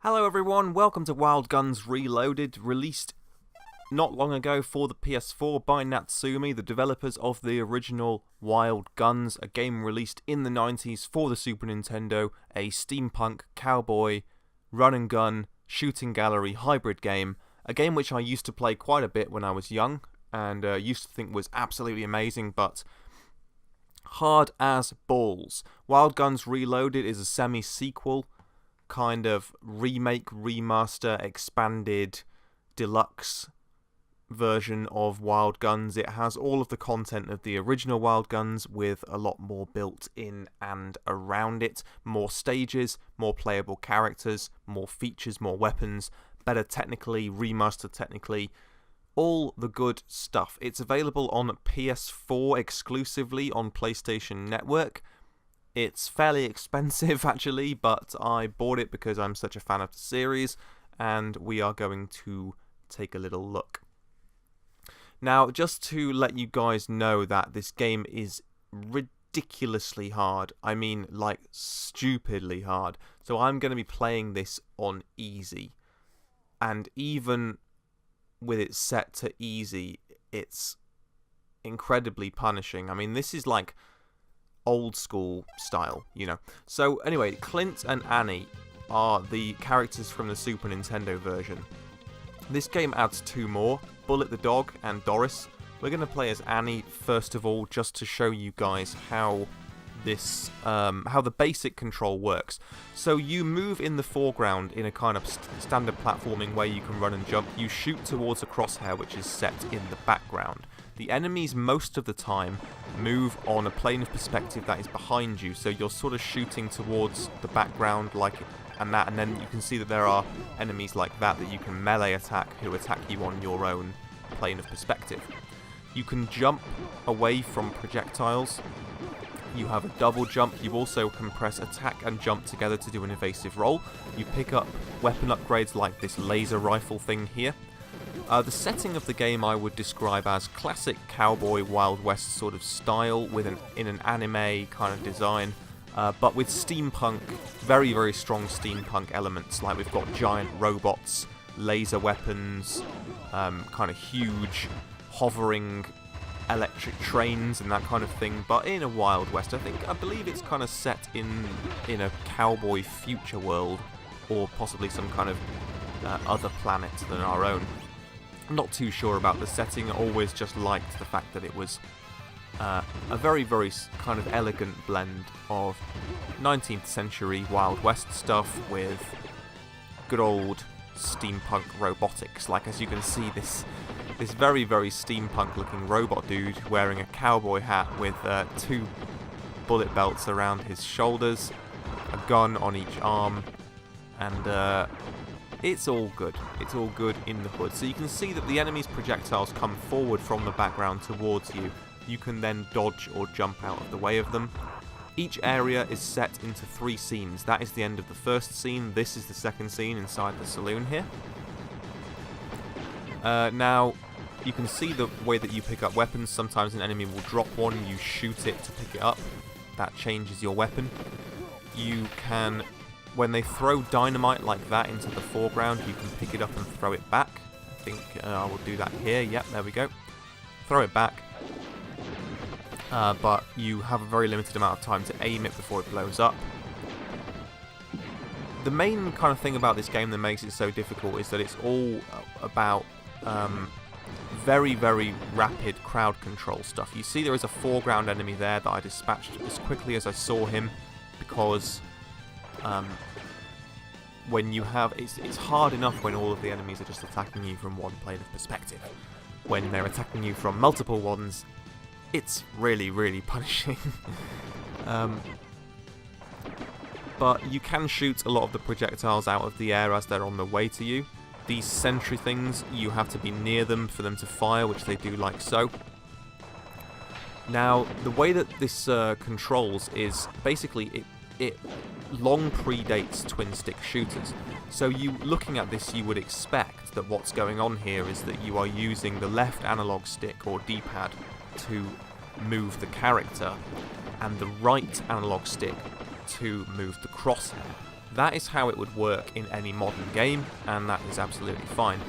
Hello everyone, welcome to Wild Guns Reloaded, released not long ago for the PS4 by Natsumi, the developers of the original Wild Guns, a game released in the 90s for the Super Nintendo, a steampunk, cowboy, run and gun, shooting gallery hybrid game, a game which I used to play quite a bit when I was young, and used to think was absolutely amazing, but hard as balls. Wild Guns Reloaded is a semi-sequel, kind of remake, remaster, expanded, deluxe version of Wild Guns. It has all of the content of the original Wild Guns with a lot more built in and around it. More stages, more playable characters, more features, more weapons, better technically, remastered technically, all the good stuff. It's available on PS4 exclusively on PlayStation Network. It's fairly expensive actually, but I bought it because I'm such a fan of the series, and we are going to take a little look. Now, just to let you guys know that this game is ridiculously hard. I mean, like, stupidly hard. So I'm going to be playing this on easy. And even with it set to easy, it's incredibly punishing. I mean, this is like old school style, you know. So anyway, Clint and Annie are the characters from the Super Nintendo version. This game adds two more, Bullet the dog and Doris. We're going to play as Annie first of all, just to show you guys how this how the basic control works. So you move in the foreground in a kind of standard platforming where you can run and jump. You shoot towards a crosshair which is set in the background. The enemies most of the time move on a plane of perspective that is behind you, so you're sort of shooting towards the background and then you can see that there are enemies like that you can melee attack who attack you on your own plane of perspective. You can jump away from projectiles. You have a double jump. You also can press attack and jump together to do an evasive roll. You pick up weapon upgrades like this laser rifle thing here. The setting of the game I would describe as classic cowboy Wild West sort of style in an anime kind of design, but with steampunk, very, very strong steampunk elements. Like we've got giant robots, laser weapons, kind of huge hovering electric trains and that kind of thing, but in a Wild West. I believe it's kind of set in a cowboy future world, or possibly some kind of other planet than our own. I'm not too sure about the setting. I always just liked the fact that it was a very, very kind of elegant blend of 19th century Wild West stuff with good old steampunk robotics. Like, as you can see, this very, very steampunk looking robot dude wearing a cowboy hat with two bullet belts around his shoulders, a gun on each arm, and it's all good. It's all good in the hood. So you can see that the enemy's projectiles come forward from the background towards you. You can then dodge or jump out of the way of them. Each area is set into 3 scenes. That is the end of the first scene. This is the second scene inside the saloon here. Now, you can see the way that you pick up weapons. Sometimes an enemy will drop one. You shoot it to pick it up. That changes your weapon. You can, when they throw dynamite like that into the foreground, you can pick it up and throw it back. I think I will do that here. Yep, there we go. Throw it back. But you have a very limited amount of time to aim it before it blows up. The main kind of thing about this game that makes it so difficult is that it's all about very, very rapid crowd control stuff. You see there is a foreground enemy there that I dispatched as quickly as I saw him, because when you have... It's hard enough when all of the enemies are just attacking you from one plane of perspective. When they're attacking you from multiple ones, it's really, really punishing. But you can shoot a lot of the projectiles out of the air as they're on the way to you. These sentry things, you have to be near them for them to fire, which they do like so. Now, the way that this controls is basically it long predates twin-stick shooters. So looking at this, you would expect that what's going on here is that you are using the left analog stick or D-pad to move the character, and the right analog stick to move the crosshair. That is how it would work in any modern game, and that is absolutely fine.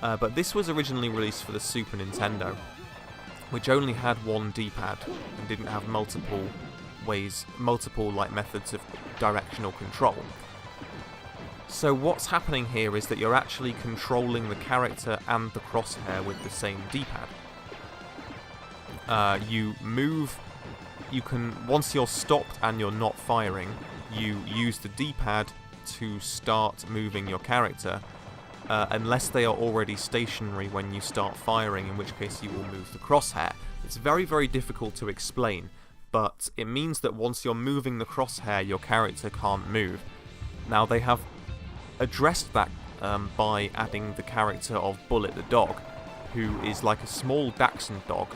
But this was originally released for the Super Nintendo, which only had one D-pad and didn't have multiple methods of directional control. So what's happening here is that you're actually controlling the character and the crosshair with the same D-pad. You move, once you're stopped and you're not firing, you use the D-pad to start moving your character, unless they are already stationary when you start firing, in which case you will move the crosshair. It's very, very difficult to explain, but it means that once you're moving the crosshair, your character can't move. Now, they have addressed that by adding the character of Bullet the dog, who is like a small Dachshund dog,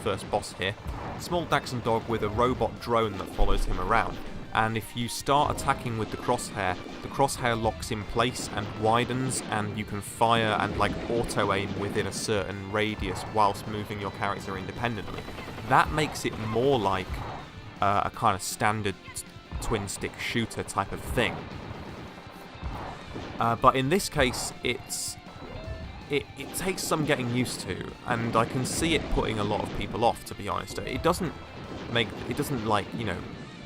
first boss here, small Dachshund dog with a robot drone that follows him around. And if you start attacking with the crosshair locks in place and widens, and you can fire and like auto-aim within a certain radius whilst moving your character independently. That makes it more like a kind of standard twin-stick shooter type of thing. But in this case, it takes some getting used to, and I can see it putting a lot of people off, to be honest. It doesn't like, you know,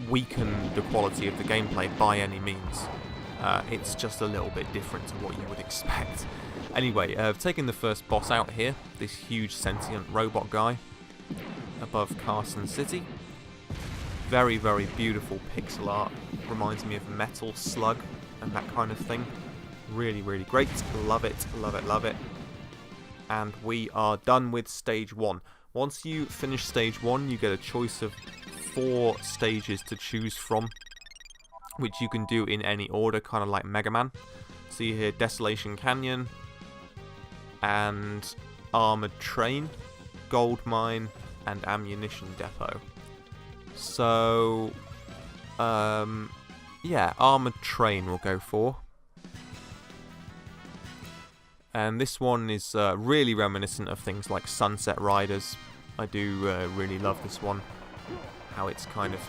weaken the quality of the gameplay by any means. It's just a little bit different to what you would expect. Anyway, I've taken the first boss out here, this huge sentient robot guy above Carson City. Very, very beautiful pixel art. Reminds me of Metal Slug and that kind of thing. Really, really great. Love it, love it, love it. And we are done with stage 1. Once you finish stage 1, you get a choice of 4 stages to choose from, which you can do in any order, kind of like Mega Man. See here, Desolation Canyon, and Armored Train, Gold Mine, and Ammunition Depot. So, yeah, Armored Train we'll go for. And this one is really reminiscent of things like Sunset Riders. I do really love this one. How it's kind of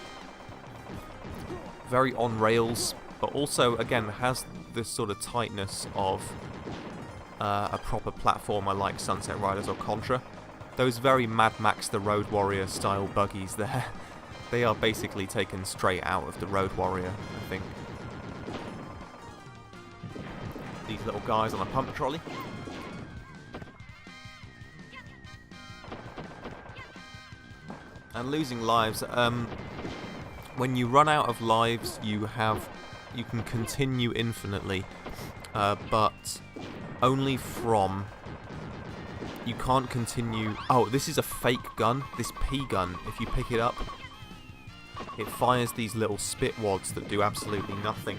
very on rails, but also, again, has this sort of tightness of a proper platformer like Sunset Riders or Contra. Those very Mad Max the Road Warrior style buggies there, they are basically taken straight out of the Road Warrior, I think. These little guys on a pump trolley. And losing lives. When you run out of lives, you can continue infinitely, but only from. You can't continue. Oh, this is a fake gun. This P gun. If you pick it up, it fires these little spit wads that do absolutely nothing,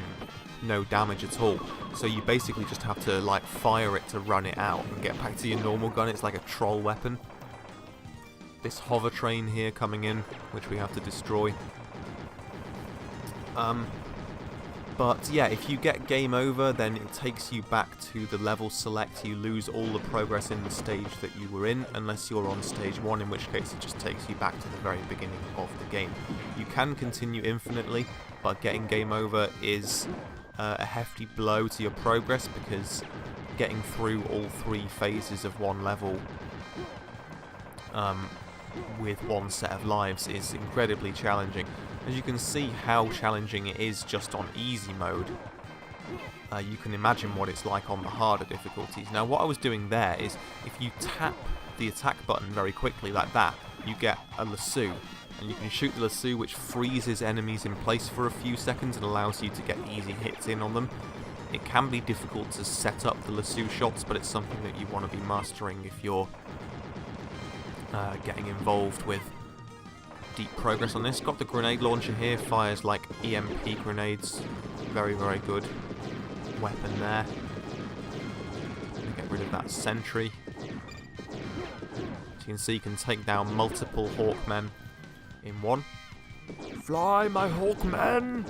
no damage at all. So you basically just have to like fire it to run it out and get back to your normal gun. It's like a troll weapon. This hover train here coming in, which we have to destroy. But yeah, if you get game over, then it takes you back to the level select. You lose all the progress in the stage that you were in, unless you're on stage 1, in which case it just takes you back to the very beginning of the game. You can continue infinitely, but getting game over is a hefty blow to your progress, because getting through all 3 phases of one level with one set of lives is incredibly challenging. As you can see how challenging it is just on easy mode, you can imagine what it's like on the harder difficulties. Now, what I was doing there is, if you tap the attack button very quickly like that, you get a lasso, and you can shoot the lasso, which freezes enemies in place for a few seconds and allows you to get easy hits in on them. It can be difficult to set up the lasso shots, but it's something that you want to be mastering if you're getting involved with deep progress on this. Got the grenade launcher here, fires like EMP grenades. Very, very good weapon there. Get rid of that sentry. As you can see, you can take down multiple Hawkmen in one. Fly, my Hawkmen!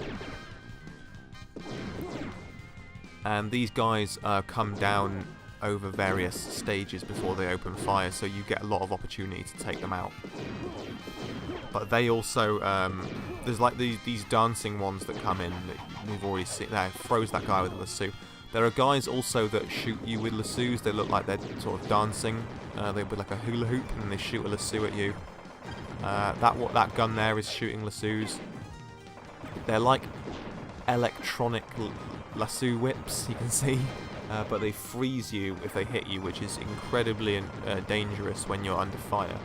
And these guys come down over various stages before they open fire, so you get a lot of opportunity to take them out. But they also, there's like these dancing ones that come in that we've already seen. There, throws that guy with a lasso. There are guys also that shoot you with lassos. They look like they're sort of dancing. They with like a hula hoop, and they shoot a lasso at you. That gun there is shooting lassos. They're like electronic lasso whips, you can see. But they freeze you if they hit you, which is incredibly dangerous when you're under fire.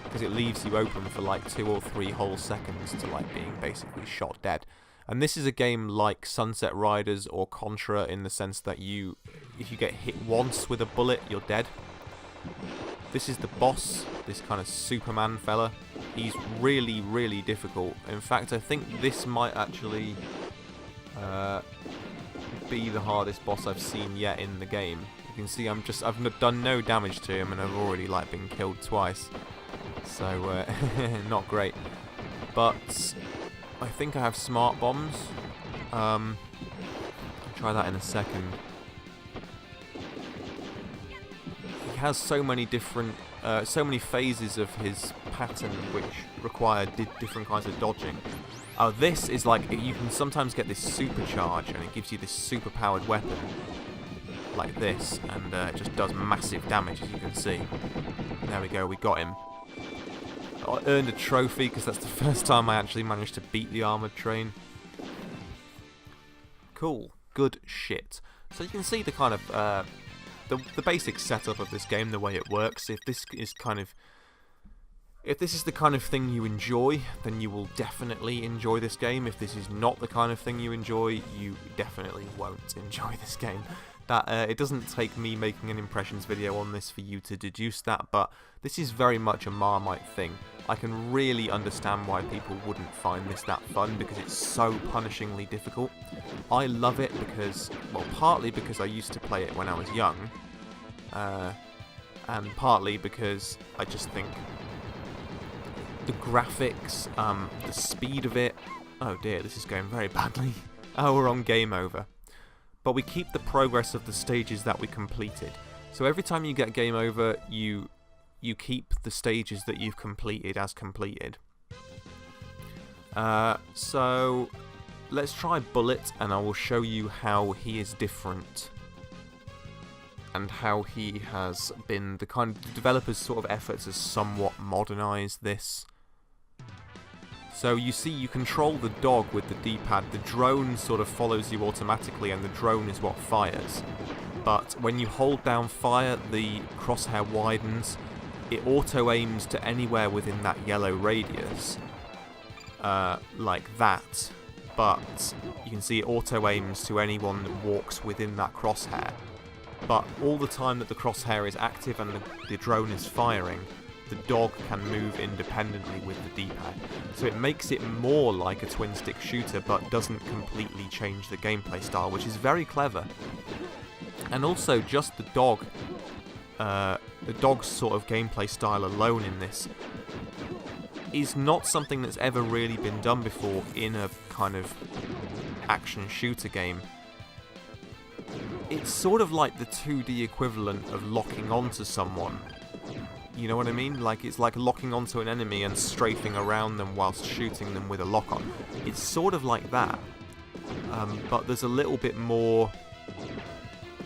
Because it leaves you open for like 2 or 3 whole seconds to like being basically shot dead. And this is a game like Sunset Riders or Contra in the sense that if you get hit once with a bullet, you're dead. This is the boss, this kind of Superman fella. He's really, really difficult. In fact, I think this might actually be the hardest boss I've seen yet in the game. You can see I've done no damage to him, and I've already like been killed twice. So not great. But I think I have smart bombs. I'll try that in a second. He has so many different, so many phases of his pattern which require different kinds of dodging. This is like, you can sometimes get this supercharge, and it gives you this super powered weapon like this, and it just does massive damage, as you can see. There we go, we got him. I earned a trophy because that's the first time I actually managed to beat the armoured train. Cool. Good shit. So you can see the kind of the basic setup of this game, the way it works. If this is the kind of thing you enjoy, then you will definitely enjoy this game. If this is not the kind of thing you enjoy, you definitely won't enjoy this game. It doesn't take me making an impressions video on this for you to deduce that, but this is very much a Marmite thing. I can really understand why people wouldn't find this that fun, because it's so punishingly difficult. I love it because, well, partly because I used to play it when I was young, and partly because I just think the graphics, the speed of it... Oh dear, this is going very badly. Oh, we're on game over. But we keep the progress of the stages that we completed. So every time you get game over, you keep the stages that you've completed as completed. So let's try Bullet, and I will show you how he is different and how he has been the kind of the developers' sort of efforts has somewhat modernised this. So you see, you control the dog with the D-pad. The drone sort of follows you automatically, and the drone is what fires. But when you hold down fire, the crosshair widens. It auto-aims to anywhere within that yellow radius, like that. But you can see it auto-aims to anyone that walks within that crosshair. But all the time that the crosshair is active and the drone is firing, the dog can move independently with the D-pad. So it makes it more like a twin-stick shooter, but doesn't completely change the gameplay style, which is very clever. And also, just the dog's sort of gameplay style alone in this is not something that's ever really been done before in a kind of action shooter game. It's sort of like the 2D equivalent of locking onto someone. You know what I mean? Like, it's like locking onto an enemy and strafing around them whilst shooting them with a lock-on. It's sort of like that, but there's a little bit more...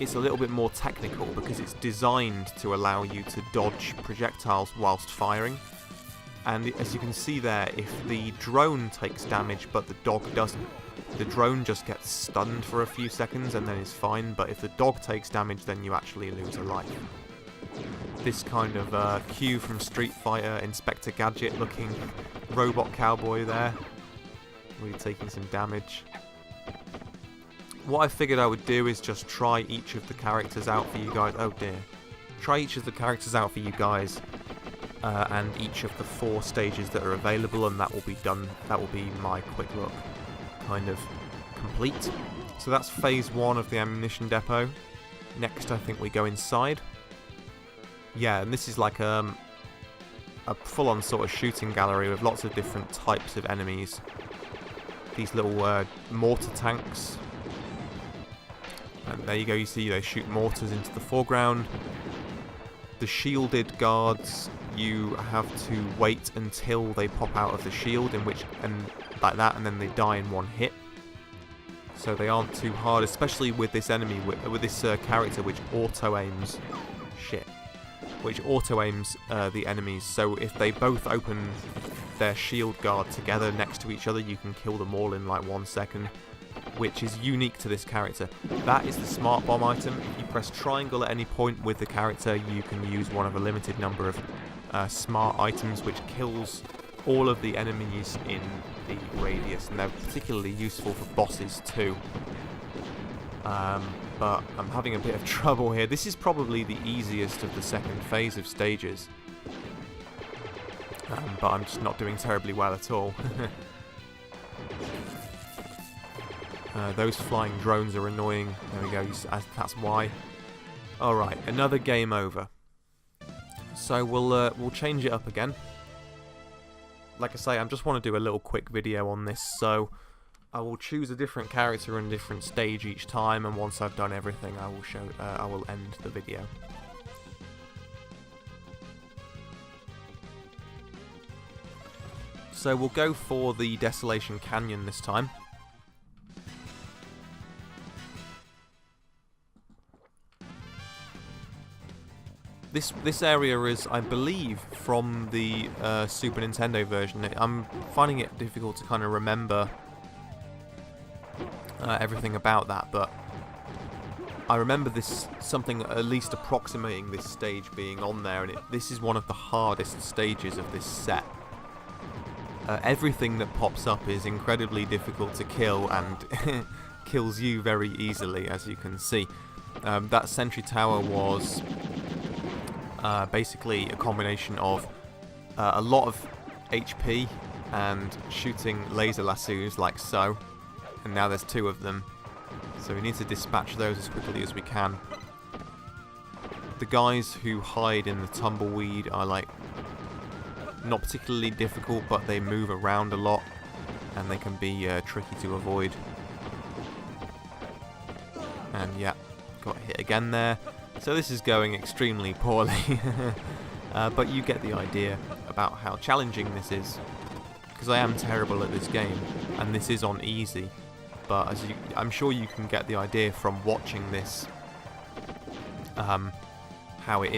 It's a little bit more technical because it's designed to allow you to dodge projectiles whilst firing. And as you can see there, if the drone takes damage but the dog doesn't, the drone just gets stunned for a few seconds and then is fine, but if the dog takes damage then you actually lose a life. This kind of Q from Street Fighter, Inspector Gadget looking robot cowboy there, really taking some damage. What I figured I would do is just try each of the characters out for you guys. Oh dear. Try each of the characters out for you guys, and each of the 4 stages that are available, and that will be done. That will be my quick look kind of complete. So that's phase 1 of the ammunition depot. Next I think we go inside. Yeah, and this is like a full-on sort of shooting gallery with lots of different types of enemies. These little mortar tanks. And there you go, you see they shoot mortars into the foreground. The shielded guards, you have to wait until they pop out of the shield, and like that, and then they die in one hit. So they aren't too hard, especially with this enemy, with this character which auto-aims. Which auto-aims the enemies, so if they both open their shield guard together next to each other, you can kill them all in like 1 second, which is unique to this character. That is the smart bomb item. If you press triangle at any point with the character, you can use one of a limited number of smart items which kills all of the enemies in the radius, and they're particularly useful for bosses too. But I'm having a bit of trouble here. This is probably the easiest of the second phase of stages. But I'm just not doing terribly well at all. Those flying drones are annoying. There we go, that's why. Alright, another game over. So we'll change it up again. Like I say, I just want to do a little quick video on this, so I will choose a different character and a different stage each time, and once I've done everything, I will end the video. So we'll go for the Desolation Canyon this time. This area is, I believe, from the Super Nintendo version. I'm finding it difficult to kind of remember everything about that, but I remember something at least approximating this stage being on there, and this is one of the hardest stages of this set. Everything that pops up is incredibly difficult to kill, and kills you very easily, as you can see. That sentry tower was basically a combination of a lot of HP and shooting laser lassos like so, and now there's 2 of them, so we need to dispatch those as quickly as we can. The guys who hide in the tumbleweed are like not particularly difficult, but they move around a lot and they can be tricky to avoid. And yeah, got hit again there. So this is going extremely poorly, but you get the idea about how challenging this is, because I am terrible at this game, and this is on easy, but I'm sure you can get the idea from watching this, how it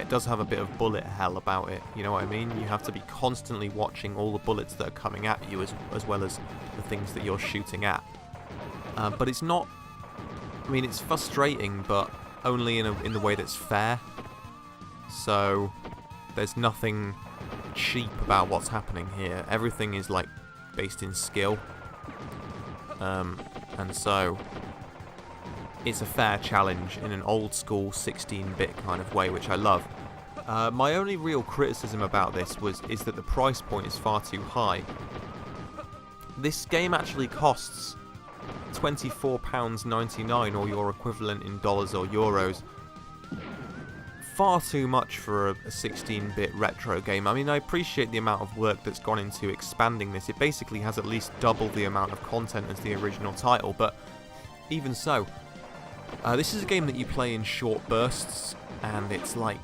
does have a bit of bullet hell about it, you know what I mean? You have to be constantly watching all the bullets that are coming at you, as well as the things that you're shooting at. But it's not, I mean, it's frustrating, but only in the way that's fair. So there's nothing cheap about what's happening here. Everything is like based in skill, and so it's a fair challenge in an old school 16-bit kind of way, which I love. My only real criticism about this is that the price point is far too high. This game actually costs £24.99, or your equivalent in dollars or euros. Far too much for a 16-bit retro game. I mean, I appreciate the amount of work that's gone into expanding this. It basically has at least double the amount of content as the original title, but even so, this is a game that you play in short bursts, and it's like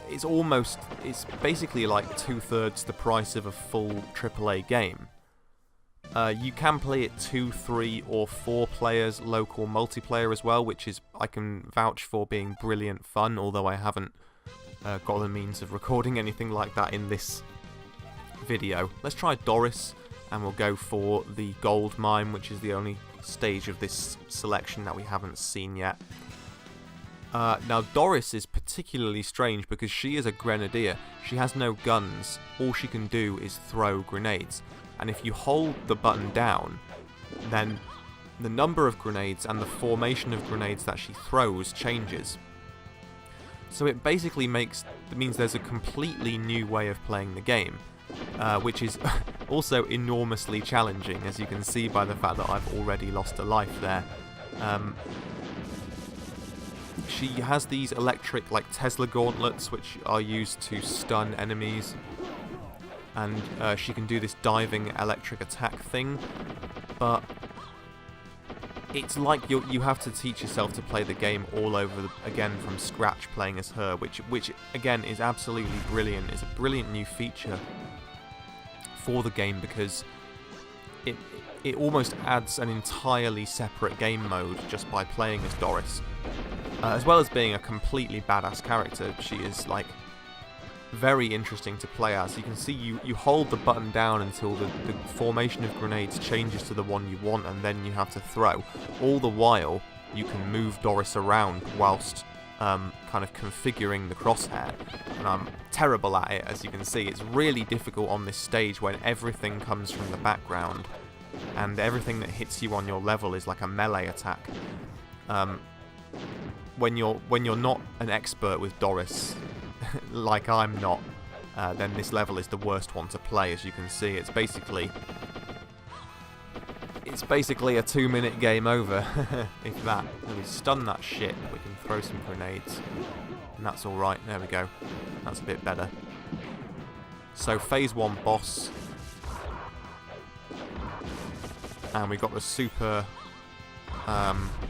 it's basically like 2/3 the price of a full AAA game. You can play it 2, 3, or 4 players, local multiplayer as well, which is, I can vouch for, being brilliant fun, although I haven't got the means of recording anything like that in this video. Let's try Doris, and we'll go for the gold mine, which is the only stage of this selection that we haven't seen yet. Now, Doris is particularly strange because she is a grenadier. She has no guns. All she can do is throw grenades. And if you hold the button down, then the number of grenades and the formation of grenades that she throws changes. So it basically means there's a completely new way of playing the game, which is also enormously challenging, as you can see by the fact that I've already lost a life there. She has these electric, like Tesla gauntlets, which are used to stun enemies. And she can do this diving electric attack thing, but it's like you have to teach yourself to play the game all over again from scratch, playing as her, which again is absolutely brilliant. It's a brilliant new feature for the game because it almost adds an entirely separate game mode just by playing as Doris. As well as being a completely badass character, she is like very interesting to play as. You can see you hold the button down until the formation of grenades changes to the one you want, and then you have to throw. All the while, you can move Doris around whilst kind of configuring the crosshair. And I'm terrible at it, as you can see. It's really difficult on this stage when everything comes from the background, and everything that hits you on your level is like a melee attack. When you're not an expert with Doris, like I'm not, then this level is the worst one to play. As you can see, it's basically a 2-minute game over, if that. When we stun that shit, we can throw some grenades, and that's all right. There we go. That's a bit better. So phase 1 boss, and we got the super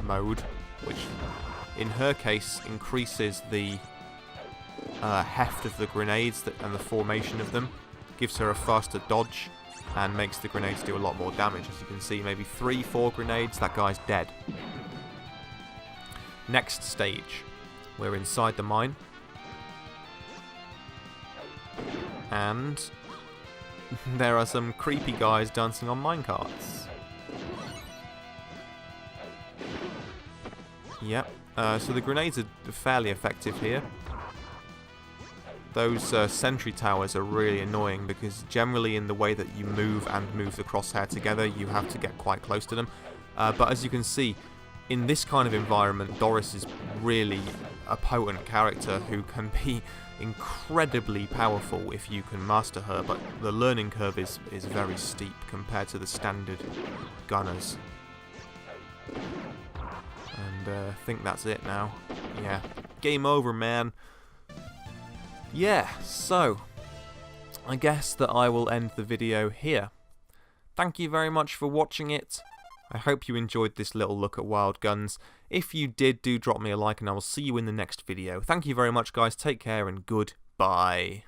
mode, which in her case increases the heft of the grenades and the formation of them, gives her a faster dodge, and makes the grenades do a lot more damage. As you can see, maybe 3-4 grenades, that guy's dead. Next stage, we're inside the mine, and there are some creepy guys dancing on minecarts. Yep, so the grenades are fairly effective here. Those sentry towers are really annoying because generally in the way that you move the crosshair together, you have to get quite close to them. But as you can see, in this kind of environment, Doris is really a potent character who can be incredibly powerful if you can master her, but the learning curve is very steep compared to the standard gunners. And I think that's it now. Yeah, game over, man. Yeah, so I guess that I will end the video here. Thank you very much for watching it. I hope you enjoyed this little look at Wild Guns. If you did, do drop me a like, and I will see you in the next video. Thank you very much, guys. Take care and goodbye.